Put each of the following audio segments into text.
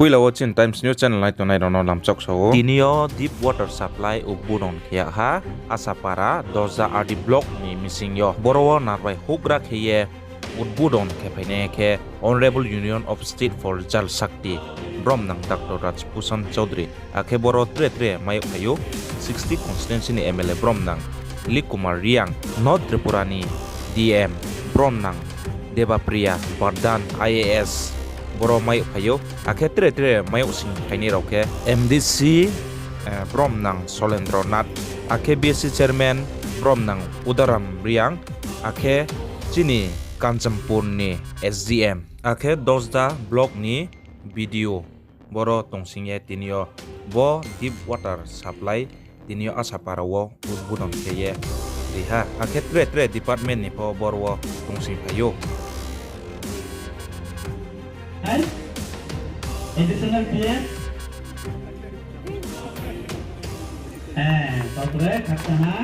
Puila watching Times News Channel lai tonai rono lamchok so. Tinio deep water supply uburon kya ha asapara doza RD block ni missing yo. Borowo narwai hugra khye udbudon ke phaine ke Honorable Union of State for Jal Shakti Brom nang Dr. Rajbhushan Chaudhary akhe boro tre mayok hayo 60 constituency ni MLA Brom nang Lik Kumar Riang North Tripura ni DM Brom nang Debapriya Bardhan IAS boro mayok hayo akhe tre mayok sing phaine roke MDC Brom nang Solendranath akhe BSC chairman Brom nang Udaram Riang akhe chini Kanchampur ni SDM akhe dosda block ni video boro tongsingye tinio bo deep water supply tinio asaparawo udbudon keye riha akhe tre department ni po boro tongsing payo additional PS Totre Khaktana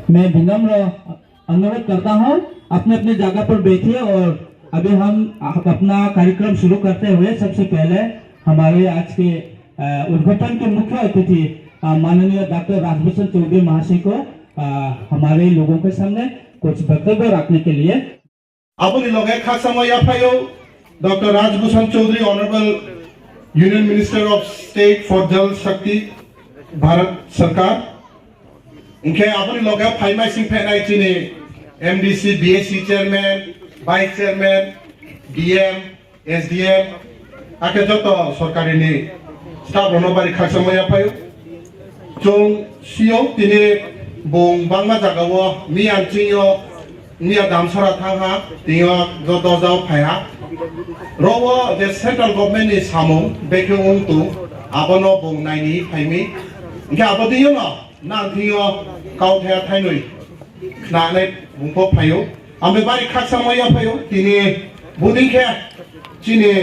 मैं विनम्र अनुरोध करता हूं अपने अपने जगह पर बैठिए और अभी हम अपना कार्यक्रम शुरू करते हुए सबसे पहले हमारे आज के उद्घाटन के मुख्य अतिथि माननीय डॉक्टर राजभूषण चौधरी महाशय को हमारे लोगों के सामने कुछ वक्तव्य रखने के लिए अपनी लोग doctor Rajbhushan Chaudhary honourable union minister of state for Jal Shakti Bharat सरकार इनके अपनी लोग फाइमाई सिंह फैनाई चीनी MDC BSC chairman vice chairman DM SDM आके जो तो सरकारी ने स्टाफ रोनोबारी खासमय फायो जों सीओ तिने बोंग बांगा जगावो मियान चियो मिया दामसरा थांगा तियो जो तो जाओ फाया रोवो जे सेंट्रल गवर्नमेंट नि सामो बेखे उंतु आबनो बोंग नाइनि फाइमी इनके आबदियो ना नांथियो काउथया थाइनुई नाने बुंफो फायो आमेबारी खासमय फायो तिने बुदिंखे चिने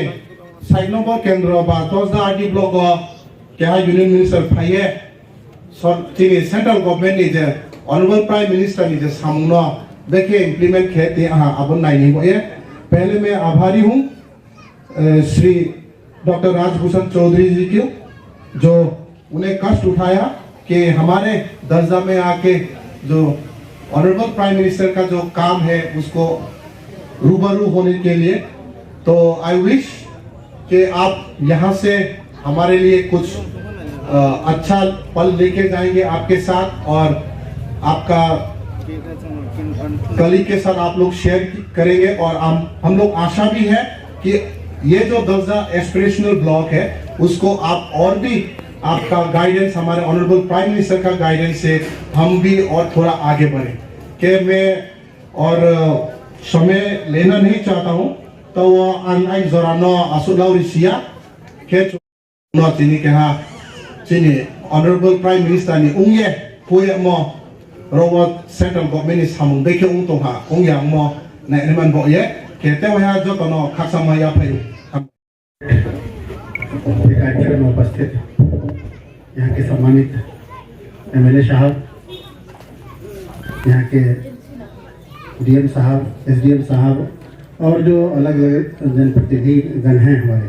साइड नंबर केंद्र बा तोजा आरडी ब्लॉक केहा यूनियन मिनिस्टर फाये चिने सेंट्रल गवर्नमेंट नि जे ऑनरेबल प्राइम मिनिस्टर नि जे सामनो देखे इंप्लीमेंट खेते अब नाइनी को ये पहले मैं आभारी हूँ श्री डॉक्टर राजभूषण चौधरी जी की जो उन्हें कष्ट उठाया कि हमारे दर्जा में आके जो ऑनरेबल प्राइम मिनिस्टर का जो काम है उसको रूबरू होने के लिए तो आई विश कि आप यहाँ से हमारे लिए कुछ अच्छा पल लेके जाएंगे आपके साथ और आपका कली के साथ आप लोग शेयर करेंगे और हम लोग आशा भी है कि ये जो दर्जा एस्पिरेशनल ब्लॉक है उसको आप और भी आपका गाइडेंस हमारे ऑनरेबल प्राइम मिनिस्टर का गाइडेंस से हम भी और थोड़ा आगे बढ़े कि मैं और समय लेना नहीं चाहता हूँ तो वो अनलाइन जोरानो असुलाउरिसिया के नो चिनी के हाँ चिनी ऑनरेबल प्राइम मिनिस्टर ने उंगे कोई मो रोबोट सेंट्रल गवर्नमेंट इस हम देखे उन तो हाँ उन yang mo naik ni man boye kita wah जो तो नो खासा माया पायु कार्यक्रम में उपस्थित यहाँ के सम्मानित MLA साहब यहाँ के DM साहब SDM साहब और जो अलग अलग जनप्रतिनिधि गण हैं हमारे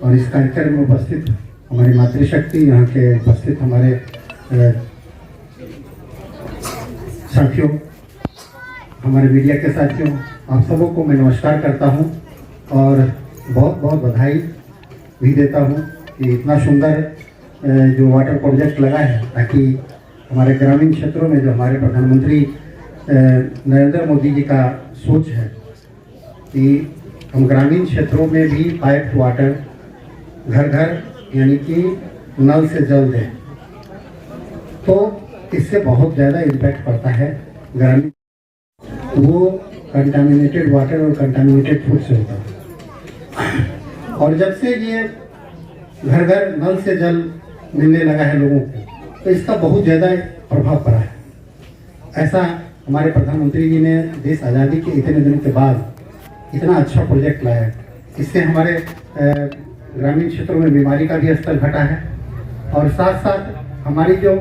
और इस कार्यक्रम में उपस्थित हमारी मातृशक्ति यहाँ के उपस्थित हमारे साथियों हमारे मीडिया के साथियों आप सबों को मैं नमस्कार करता हूं और बहुत बधाई भी देता हूं कि इतना सुंदर जो वाटर प्रोजेक्ट लगा है ताकि हमारे ग्रामीण क्षेत्रों में जो हमारे प्रधानमंत्री नरेंद्र मोदी जी का सोच है कि हम ग्रामीण क्षेत्रों में भी पाइप वाटर घर यानी कि नल से जल दें तो इससे बहुत ज़्यादा इम्पैक्ट पड़ता है ग्रामीण वो कंटामिनेटेड वाटर और कंटामिनेटेड फूड से होता है और जब से ये घर नल से जल मिलने लगा है लोगों को तो इसका बहुत ज़्यादा प्रभाव पड़ा है ऐसा हमारे प्रधानमंत्री जी ने देश आज़ादी के इतने दिनों के बाद इतना अच्छा प्रोजेक्ट लाया है इससे हमारे ग्रामीण क्षेत्रों में बीमारी का भी स्तर घटा है और साथ साथ हमारी जो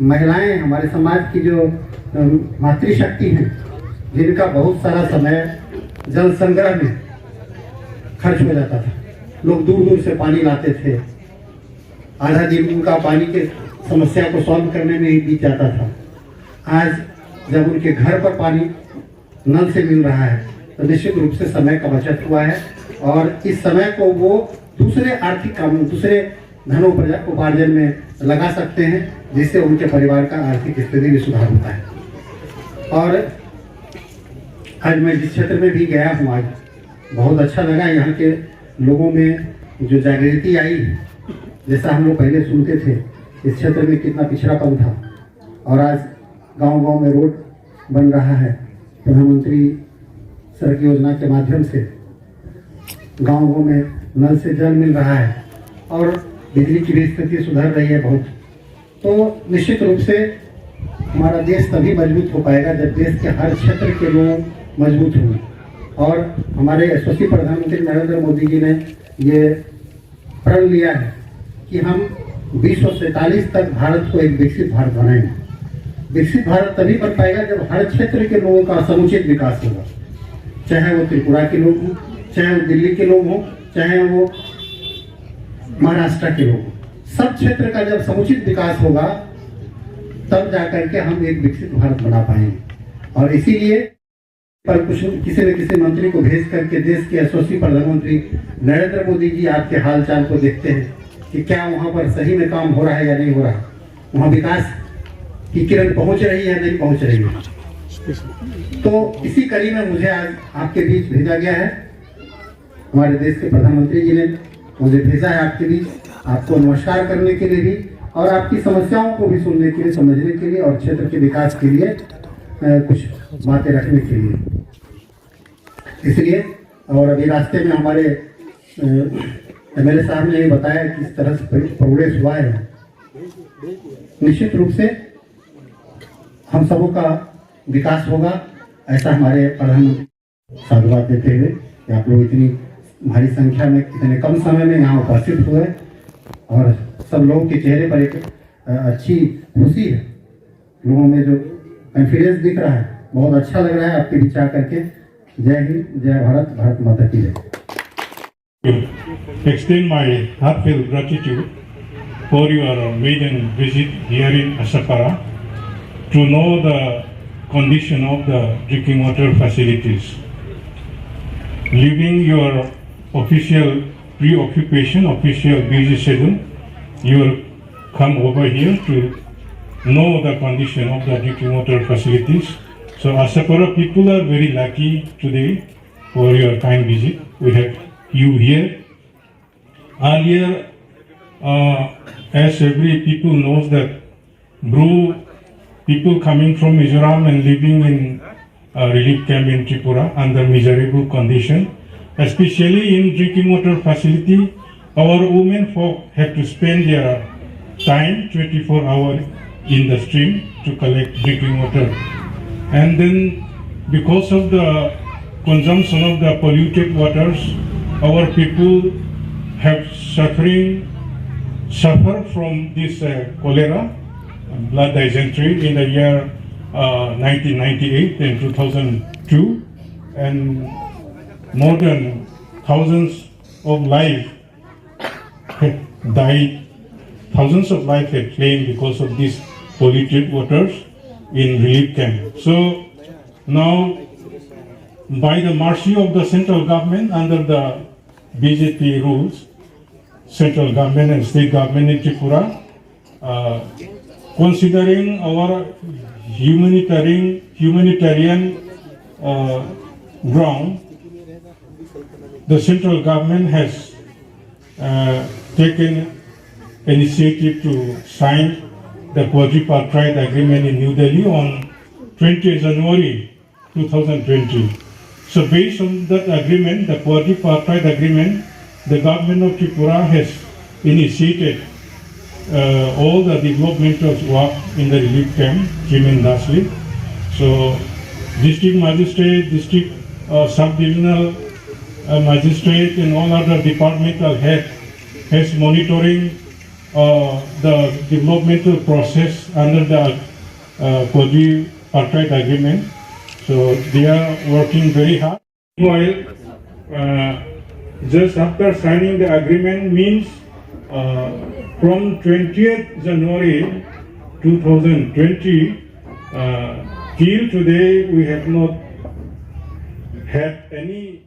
महिलाएं हमारे समाज की जो मातृशक्ति हैं, जिनका बहुत सारा समय जल संग्रह में खर्च हो जाता था। लोग दूर दूर से पानी लाते थे, आधा दिन उनका पानी के समस्या को सॉल्व करने में ही बीत जाता था। आज जब उनके घर पर पानी नल से मिल रहा है तो निश्चित रूप से समय का बचत हुआ है और इस समय को वो दूसरे आर्थिक कामों, दूसरे धनोपार्जन में लगा सकते हैं, जिससे उनके परिवार का आर्थिक स्थिति भी सुधार होता है। और आज मैं जिस क्षेत्र में भी गया हूँ, आज बहुत अच्छा लगा। यहाँ के लोगों में जो जागृति आई, जैसा हम लोग पहले सुनते थे इस क्षेत्र में कितना पिछड़ापन था, और आज गांव-गांव में रोड बन रहा है। प्रधानमंत्री सड़क योजना के माध्यम से गांव-गांव में नल से जल मिल रहा है और बिजली की भी स्थिति सुधर रही है बहुत। तो निश्चित रूप से हमारा देश तभी मजबूत हो पाएगा जब देश के हर क्षेत्र के लोग मजबूत होंगे। और हमारे यशस्वी प्रधानमंत्री नरेंद्र मोदी जी ने ये प्रण लिया है कि हम 2047 तक भारत को एक विकसित भारत बनाएंगे। विकसित भारत तभी बन पाएगा जब हर क्षेत्र के लोगों का समुचित विकास होगा, चाहे वो त्रिपुरा के लोग हों, चाहे वो दिल्ली के लोग हों, चाहे वो महाराष्ट्र के लोग हों। सब क्षेत्र का जब समुचित विकास होगा तब जाकर के हम एक विकसित भारत बना पाएंगे। और इसीलिए पर कुछ किसी न किसी मंत्री को भेज करके देश के यशस्वी प्रधानमंत्री नरेंद्र मोदी जी आपके हालचाल को देखते हैं कि क्या वहाँ पर सही में काम हो रहा है या नहीं हो रहा है, वहाँ विकास की किरण पहुँच रही है या नहीं पहुँच रही है। तो इसी कड़ी में मुझे आज आपके बीच भेजा गया है। हमारे देश के प्रधानमंत्री जी ने मुझे भेजा है आपके बीच, आपको नमस्कार करने के लिए भी और आपकी समस्याओं को भी सुनने के लिए, समझने के लिए और क्षेत्र के विकास के लिए कुछ बातें रखने के लिए। इसलिए और अभी रास्ते में हमारे एमएलए साहब ने ये बताया कि इस तरह से प्रोग्रेस हुआ है। निश्चित रूप से हम सबों का विकास होगा, ऐसा हमारे प्रधानमंत्री साधुवाद देते हुए कि आप लोग इतनी भारी संख्या में इतने कम समय में यहाँ उपस्थित हुए और सब लोगों के चेहरे पर एक अच्छी खुशी है, लोगों में जो कॉन्फिडेंस दिख रहा है, बहुत अच्छा लग रहा है आपके बीच आकर के। जय हिंद, जय भारत, भारत माता की जय। Extend my heartfelt gratitude for your maiden visit here in Asapara to know the condition of the drinking water facilities. Leaving your official preoccupation, official busy schedule, you will come over here to know the condition of the drinking water facilities. So Asapara people are very lucky today for your kind visit. We have you here. Earlier, as every people knows that Bru people coming from Mizoram and living in relief camp in Tripura under miserable condition, especially in drinking water facility, our women folk have to spend their time 24 hours in the stream to collect drinking water. And then because of the consumption of the polluted waters, our people have suffer from this cholera, blood dysentery in the year 1998 and 2002, and more than thousands of lives have died. Thousands of lives have slain because of these polluted waters in relief camp. So now, by the mercy of the central government under the BJP rules, central government and state government in Tripura, considering our humanitarian ground, the central government has taken initiative to sign the quadripartite agreement in New Delhi on 20 January 2020. So based on that agreement, the quadripartite agreement, the government of Tripura has initiated all the developmental work in the relief camp tremendously. So district magistrate, district sub-divisional magistrate and all other departmental head has monitoring the developmental process under the quadripartite agreement. So they are working very hard. While just after signing the agreement means from 20th January 2020 till today we have not had any